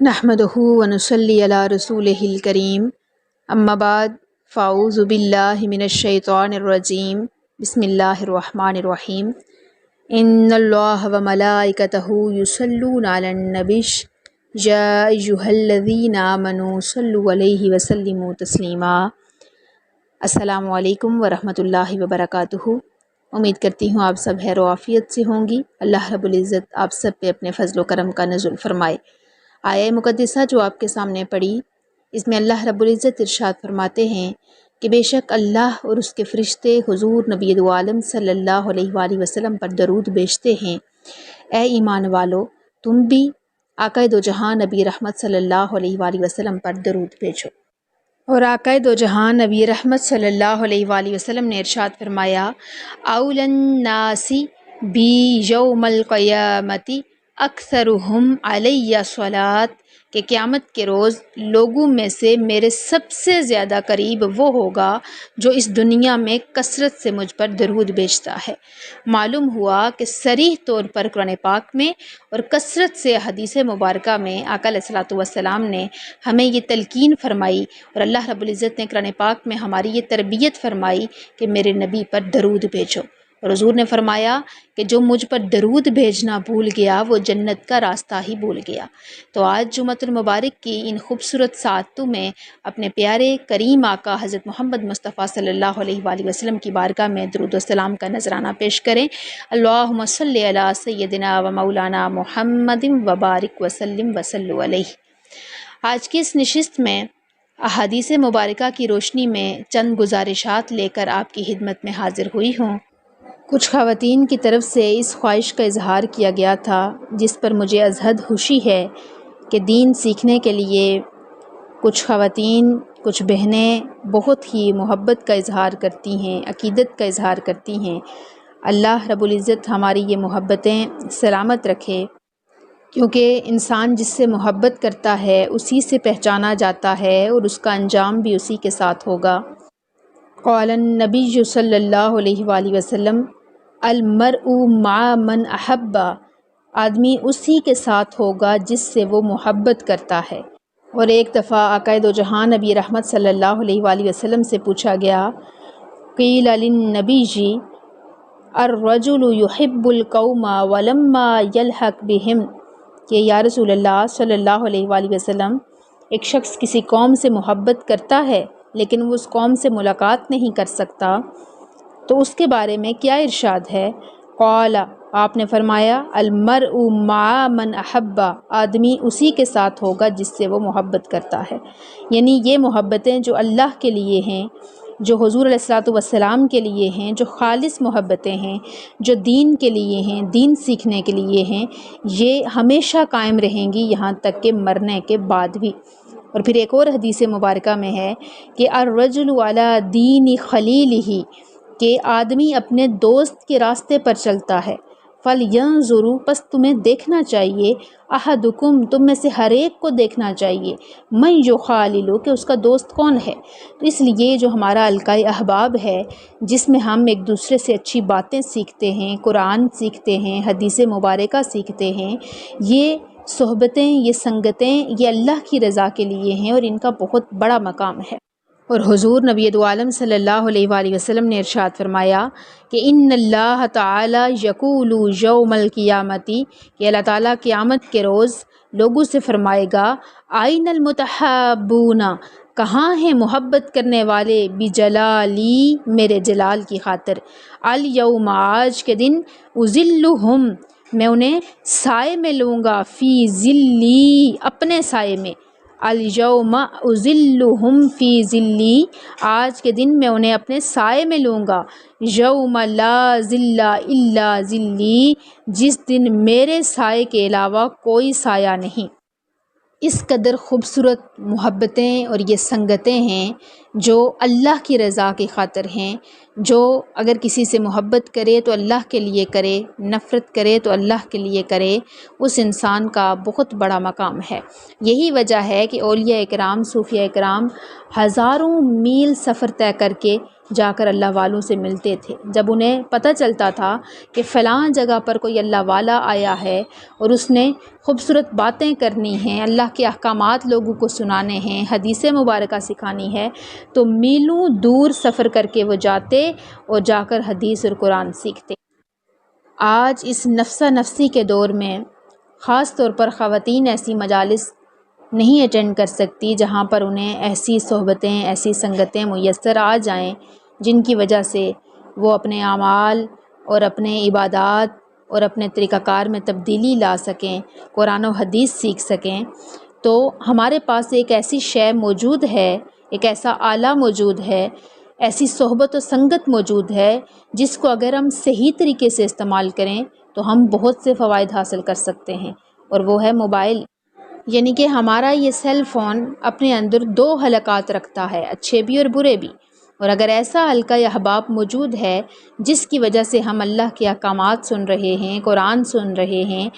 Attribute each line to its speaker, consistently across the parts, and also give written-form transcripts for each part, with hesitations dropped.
Speaker 1: نحمدہ ونصلی علی رسولہ الکریم اما بعد فاعوذ باللہ من الشیطان الرجیم بسم اللہ الرحمن الرحیم ان اللہ وملائکتہ یصلون علی النبی یا ایھا الذین آمنوا صلوا علیہ وسلموا تسلیما۔ السلام علیکم ورحمۃ اللہ وبرکاتہ۔ امید کرتی ہوں آپ سب خیر و عافیت سے ہوں گی۔ اللہ رب العزت آپ سب پہ اپنے فضل و کرم کا نزول فرمائے۔ آیہ مقدسہ جو آپ کے سامنے پڑھی، اس میں اللہ رب العزت ارشاد فرماتے ہیں کہ بے شک اللہ اور اس کے فرشتے حضور نبی دو عالم صلی اللہ علیہ وآلہ وسلم پر درود بھیجتے ہیں۔ اے ایمان والو، تم بھی آقا دو جہاں نبی رحمت صلی اللہ علیہ وآلہ وسلم پر درود بھیجو۔ اور آقا دو جہاں نبی رحمت صلی اللہ علیہ وآلہ وسلم نے ارشاد فرمایا، اول الناس بی یوم القیامت اکثرہم علیہ صلاۃ، کہ قیامت کے روز لوگوں میں سے میرے سب سے زیادہ قریب وہ ہوگا جو اس دنیا میں کثرت سے مجھ پر درود بھیجتا ہے۔ معلوم ہوا کہ صریح طور پر قرآن پاک میں اور کثرت سے حدیث مبارکہ میں آقا علیہ الصلوۃ والسلام نے ہمیں یہ تلقین فرمائی، اور اللہ رب العزت نے قرآن پاک میں ہماری یہ تربیت فرمائی کہ میرے نبی پر درود بھیجو۔ اور حضور نے فرمایا کہ جو مجھ پر درود بھیجنا بھول گیا وہ جنت کا راستہ ہی بھول گیا۔ تو آج جمعہ المبارک کی ان خوبصورت ساعتوں میں اپنے پیارے کریم آقا حضرت محمد مصطفیٰ صلی اللہ علیہ وآلہ وسلم کی بارگاہ میں درود و سلام کا نذرانہ پیش کریں۔ اللہم صلی علی سیدنا و مولانا محمد وبارک وسلم وصلوا علیہ۔ آج کی اس نشست میں احادیث مبارکہ کی روشنی میں چند گزارشات لے کر آپ کی خدمت میں حاضر ہوئی ہوں۔ کچھ خواتین کی طرف سے اس خواہش کا اظہار کیا گیا تھا، جس پر مجھے از حد خوشی ہے کہ دین سیکھنے کے لیے کچھ خواتین، کچھ بہنیں بہت ہی محبت کا اظہار کرتی ہیں، عقیدت کا اظہار کرتی ہیں۔ اللہ رب العزت ہماری یہ محبتیں سلامت رکھے، کیونکہ انسان جس سے محبت کرتا ہے اسی سے پہچانا جاتا ہے اور اس کا انجام بھی اسی کے ساتھ ہوگا۔ قال النبی صلی اللہ علیہ وآلہ وسلم، المرء مع من احب، آدمی اسی کے ساتھ ہوگا جس سے وہ محبت کرتا ہے۔ اور ایک دفعہ آقا دو جہاں نبی رحمت صلی اللہ علیہ وآلہ وسلم سے پوچھا گیا، قیل للنبی جی الرجل یحب القوم ولما یلحق بہم، کہ یا رسول اللہ صلی اللہ علیہ وآلہ وسلم، ایک شخص کسی قوم سے محبت کرتا ہے لیکن وہ اس قوم سے ملاقات نہیں کر سکتا، تو اس کے بارے میں کیا ارشاد ہے؟ قال، آپ نے فرمایا، المرء مع من احب، آدمی اسی کے ساتھ ہوگا جس سے وہ محبت کرتا ہے۔ یعنی یہ محبتیں جو اللہ کے لیے ہیں، جو حضور علیہ الصلوۃ والسلام کے لیے ہیں، جو خالص محبتیں ہیں، جو دین کے لیے ہیں، دین سیکھنے کے لیے ہیں، یہ ہمیشہ قائم رہیں گی یہاں تک کہ مرنے کے بعد بھی۔ اور پھر ایک اور حدیث مبارکہ میں ہے کہ الرجل علی دین خلیلہ، کہ آدمی اپنے دوست کے راستے پر چلتا ہے۔ فَلْيَنْظُرُ، پس تمہیں دیکھنا چاہیے، احدکم، تم میں سے ہر ایک کو دیکھنا چاہیے، من یخالل، کہ اس کا دوست کون ہے۔ تو اس لیے جو ہمارا حلقۂ احباب ہے، جس میں ہم ایک دوسرے سے اچھی باتیں سیکھتے ہیں، قرآن سیکھتے ہیں، حدیث مبارکہ سیکھتے ہیں، یہ صحبتیں، یہ سنگتیں، یہ اللہ کی رضا کے لیے ہیں اور ان کا بہت بڑا مقام ہے۔ اور حضور نبی دو عالم صلی اللہ علیہ وآلہ وسلم نے ارشاد فرمایا کہ ان اللہ تعالی یقول یوم القیامت، کہ اللہ تعالیٰ قیامت کے روز لوگوں سے فرمائے گا، آئین المتحابون، کہاں ہیں محبت کرنے والے، بجلالی، میرے جلال کی خاطر، الیوم، آج کے دن، اذلہم، میں انہیں سائے میں لوں گا، فی ذلی، اپنے سائے میں، الیوم اذلہم فی ذلی، آج کے دن میں انہیں اپنے سائے میں لوں گا، یوم لا ذل الا ذلی، جس دن میرے سائے کے علاوہ کوئی سایہ نہیں۔ اس قدر خوبصورت محبتیں اور یہ سنگتیں ہیں جو اللہ کی رضا کی خاطر ہیں، جو اگر کسی سے محبت کرے تو اللہ کے لیے کرے، نفرت کرے تو اللہ کے لیے کرے، اس انسان کا بہت بڑا مقام ہے۔ یہی وجہ ہے کہ اولیاء اکرام، صوفیاء اکرام ہزاروں میل سفر طے کر کے جا کر اللہ والوں سے ملتے تھے۔ جب انہیں پتہ چلتا تھا کہ فلاں جگہ پر کوئی اللہ والا آیا ہے اور اس نے خوبصورت باتیں کرنی ہیں، اللہ کے احکامات لوگوں کو سنانے ہیں، حدیث مبارکہ سکھانی ہے، تو میلوں دور سفر کر کے وہ جاتے اور جا کر حدیث اور قرآن سیکھتے۔ آج اس نفسا نفسی کے دور میں خاص طور پر خواتین ایسی مجالس نہیں اٹینڈ کر سکتی جہاں پر انہیں ایسی صحبتیں، ایسی سنگتیں میسر آ جائیں جن کی وجہ سے وہ اپنے اعمال اور اپنے عبادات اور اپنے طریقہ کار میں تبدیلی لا سکیں، قرآن و حدیث سیکھ سکیں۔ تو ہمارے پاس ایک ایسی شے موجود ہے، ایک ایسا آلہ موجود ہے، ایسی صحبت و سنگت موجود ہے جس کو اگر ہم صحیح طریقے سے استعمال کریں تو ہم بہت سے فوائد حاصل کر سکتے ہیں، اور وہ ہے موبائل۔ یعنی کہ ہمارا یہ سیل فون اپنے اندر دو حلقات رکھتا ہے، اچھے بھی اور برے بھی، اور اگر ایسا حلقہ یا حباب موجود ہے جس کی وجہ سے ہم اللہ کے احکامات سن رہے ہیں، قرآن سن رہے ہیں،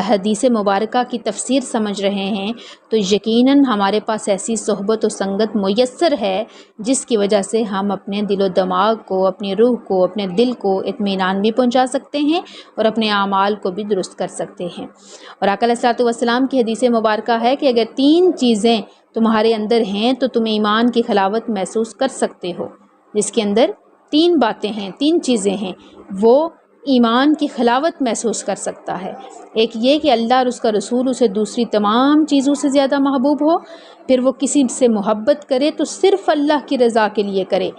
Speaker 1: حدیث مبارکہ کی تفسیر سمجھ رہے ہیں، تو یقیناً ہمارے پاس ایسی صحبت و سنگت میسر ہے جس کی وجہ سے ہم اپنے دل و دماغ کو، اپنی روح کو، اپنے دل کو اطمینان بھی پہنچا سکتے ہیں اور اپنے اعمال کو بھی درست کر سکتے ہیں۔ اور آقا علیہ الصلوۃ والسلام کی حدیث مبارکہ ہے کہ اگر 3 چیزیں تمہارے اندر ہیں تو تم ایمان کی حلاوت محسوس کر سکتے ہو۔ جس کے اندر 3 باتیں ہیں، 3 چیزیں ہیں، وہ ایمان کی حلاوت محسوس کر سکتا ہے۔ ایک یہ کہ اللہ اور اس کا رسول اسے دوسری تمام چیزوں سے زیادہ محبوب ہو، پھر وہ کسی سے محبت کرے تو صرف اللہ کی رضا کے لیے کرے،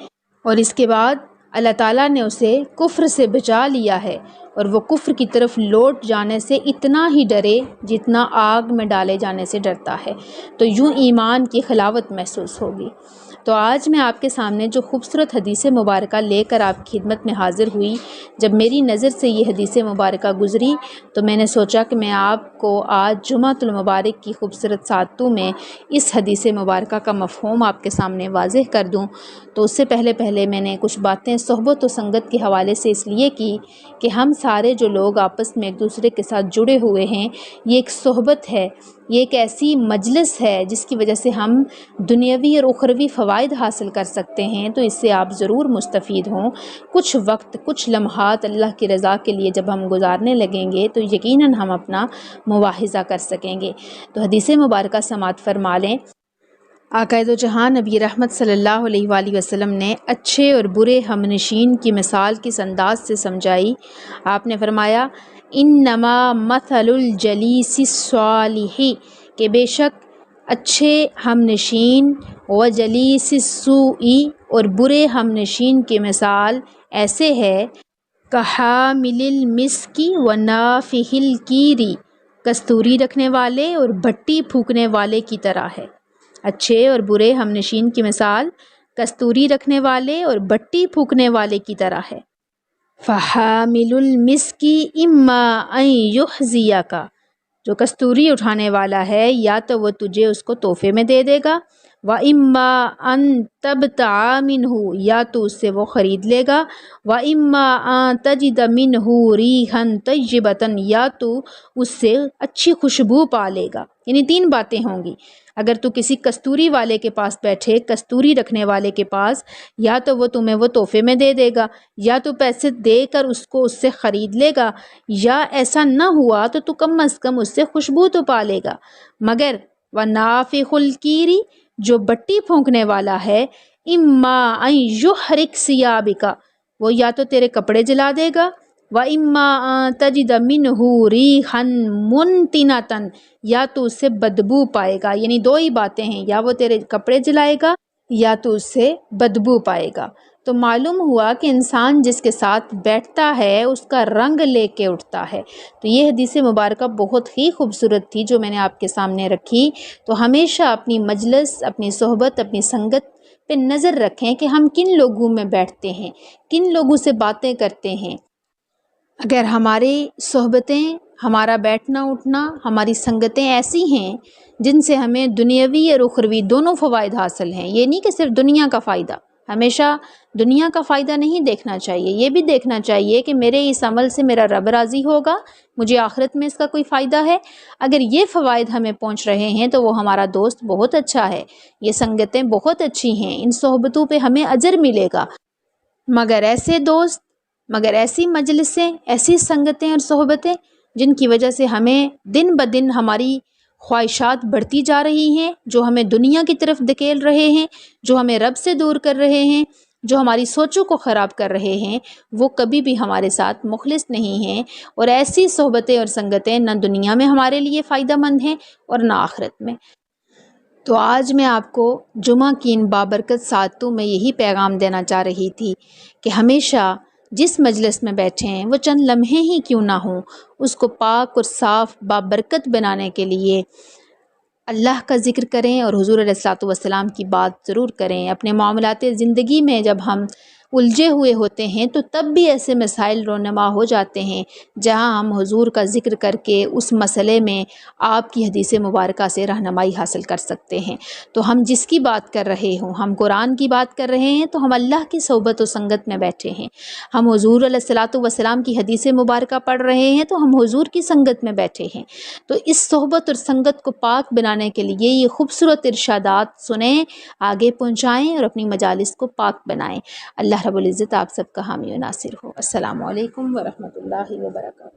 Speaker 1: اور اس کے بعد اللہ تعالیٰ نے اسے کفر سے بچا لیا ہے اور وہ کفر کی طرف لوٹ جانے سے اتنا ہی ڈرے جتنا آگ میں ڈالے جانے سے ڈرتا ہے، تو یوں ایمان کی حلاوت محسوس ہوگی۔ تو آج میں آپ کے سامنے جو خوبصورت حدیث مبارکہ لے کر آپ کی خدمت میں حاضر ہوئی، جب میری نظر سے یہ حدیث مبارکہ گزری تو میں نے سوچا کہ میں آپ کو آج جمعۃ المبارک کی خوبصورت ساعتوں میں اس حدیث مبارکہ کا مفہوم آپ کے سامنے واضح کر دوں۔ تو اس سے پہلے میں نے کچھ باتیں صحبت و سنگت کے حوالے سے اس لیے کی کہ ہم سارے جو لوگ آپس میں ایک دوسرے کے ساتھ جڑے ہوئے ہیں، یہ ایک صحبت ہے، یہ ایک ایسی مجلس ہے جس کی وجہ سے ہم دنیاوی اور اخروی فوائد حاصل کر سکتے ہیں، تو اس سے آپ ضرور مستفید ہوں۔ کچھ وقت، کچھ لمحات اللہ کی رضا کے لیے جب ہم گزارنے لگیں گے تو یقیناً ہم اپنا مواخذہ کر سکیں گے۔ تو حدیث مبارکہ سماعت فرما لیں۔ آقائے دو جہاں نبی رحمت صلی اللہ علیہ وآلہ وسلم نے اچھے اور برے ہم نشین کی مثال کس انداز سے سمجھائی۔ آپ نے فرمایا انما مثل الجلیس الصالح، کہ بے شک اچھے ہم نشین و جلیس السوء، اور برے ہم نشین کی مثال ایسے ہے کحامل المسک و نافخ الکیر، کستوری رکھنے والے اور بھٹی پھونکنے والے کی طرح ہے۔ اچھے اور برے ہم نشین کی مثال کستوری رکھنے والے اور بھٹی پھونکنے والے کی طرح ہے۔ فحامل المسک اما ان یحظیک، جو کستوری اٹھانے والا ہے یا تو وہ تجھے اس کو تحفے میں دے دے گا، وَإِمَّا أَن تَبْتَعَ مِنْهُ، یا تو اس سے وہ خرید لے گا، وَإِمَّا أَن تَجِدَ مِنْهُ رِيحًا طَيِّبَةً، یا تو اس سے اچھی خوشبو پا لے گا۔ یعنی 3 باتیں ہوں گی۔ اگر تو کسی کستوری والے کے پاس بیٹھے، کستوری رکھنے والے کے پاس، یا تو وہ تمہیں وہ تحفے میں دے دے گا، یا تو پیسے دے کر اس کو اس سے خرید لے گا، یا ایسا نہ ہوا تو تو کم از کم اس سے خوشبو تو پا لے گا۔ مگر وَنَافِخُ الْكِيرِ، جو بٹی پھونکنے والا ہے، اما ان یحرق ثیابک، وہ یا تو تیرے کپڑے جلا دے گا، وَإِمَّا أَن تَجِدَ مِنْهُ رِيحًا مُنْتِنَةً، یا تو اس سے بدبو پائے گا۔ یعنی 2 ہی باتیں ہیں، یا وہ تیرے کپڑے جلائے گا یا تو اس سے بدبو پائے گا۔ تو معلوم ہوا کہ انسان جس کے ساتھ بیٹھتا ہے اس کا رنگ لے کے اٹھتا ہے۔ تو یہ حدیث مبارکہ بہت ہی خوبصورت تھی جو میں نے آپ کے سامنے رکھی۔ تو ہمیشہ اپنی مجلس، اپنی صحبت، اپنی سنگت پہ نظر رکھیں کہ ہم کن لوگوں میں بیٹھتے ہیں، کن لوگوں سے باتیں کرتے ہیں۔ اگر ہماری صحبتیں، ہمارا بیٹھنا اٹھنا، ہماری سنگتیں ایسی ہیں جن سے ہمیں دنیاوی اور اخروی دونوں فوائد حاصل ہیں، یہ نہیں کہ صرف دنیا کا فائدہ، ہمیشہ دنیا کا فائدہ نہیں دیکھنا چاہیے، یہ بھی دیکھنا چاہیے کہ میرے اس عمل سے میرا رب راضی ہوگا، مجھے آخرت میں اس کا کوئی فائدہ ہے۔ اگر یہ فوائد ہمیں پہنچ رہے ہیں تو وہ ہمارا دوست بہت اچھا ہے، یہ سنگتیں بہت اچھی ہیں، ان صحبتوں پہ ہمیں اجر ملے گا۔ مگر ایسے دوست، مگر ایسی مجلسیں، ایسی سنگتیں اور صحبتیں جن کی وجہ سے ہمیں دن بدن ہماری خواہشات بڑھتی جا رہی ہیں، جو ہمیں دنیا کی طرف دھکیل رہے ہیں، جو ہمیں رب سے دور کر رہے ہیں، جو ہماری سوچوں کو خراب کر رہے ہیں، وہ کبھی بھی ہمارے ساتھ مخلص نہیں ہیں، اور ایسی صحبتیں اور سنگتیں نہ دنیا میں ہمارے لیے فائدہ مند ہیں اور نہ آخرت میں۔ تو آج میں آپ کو جمعہ کی ان بابرکت ساعتوں میں یہی پیغام دینا چاہ رہی تھی کہ ہمیشہ جس مجلس میں بیٹھے ہیں وہ چند لمحے ہی کیوں نہ ہوں، اس کو پاک اور صاف بابرکت بنانے کے لیے اللہ کا ذکر کریں اور حضور علیہ الصلوۃ والسلام کی بات ضرور کریں۔ اپنے معاملات زندگی میں جب ہم الجھے ہوئے ہوتے ہیں تو تب بھی ایسے مسائل رونما ہو جاتے ہیں جہاں ہم حضور کا ذکر کر کے اس مسئلے میں آپ کی حدیث مبارکہ سے رہنمائی حاصل کر سکتے ہیں۔ تو ہم جس کی بات کر رہے ہوں، ہم قرآن کی بات کر رہے ہیں تو ہم اللہ کی صحبت و سنگت میں بیٹھے ہیں، ہم حضور علیہ الصلوۃ والسلام کی حدیث مبارکہ پڑھ رہے ہیں تو ہم حضور کی سنگت میں بیٹھے ہیں۔ تو اس صحبت اور سنگت کو پاک بنانے کے لیے یہ خوبصورت ارشادات سنیں، آگے پہنچائیں اور اپنی مجالس کو پاک بنائیں۔ اللہ رب العزت آپ سب کا حامی و ناصر ہو۔ السلام علیکم ورحمۃ اللہ وبرکاتہ۔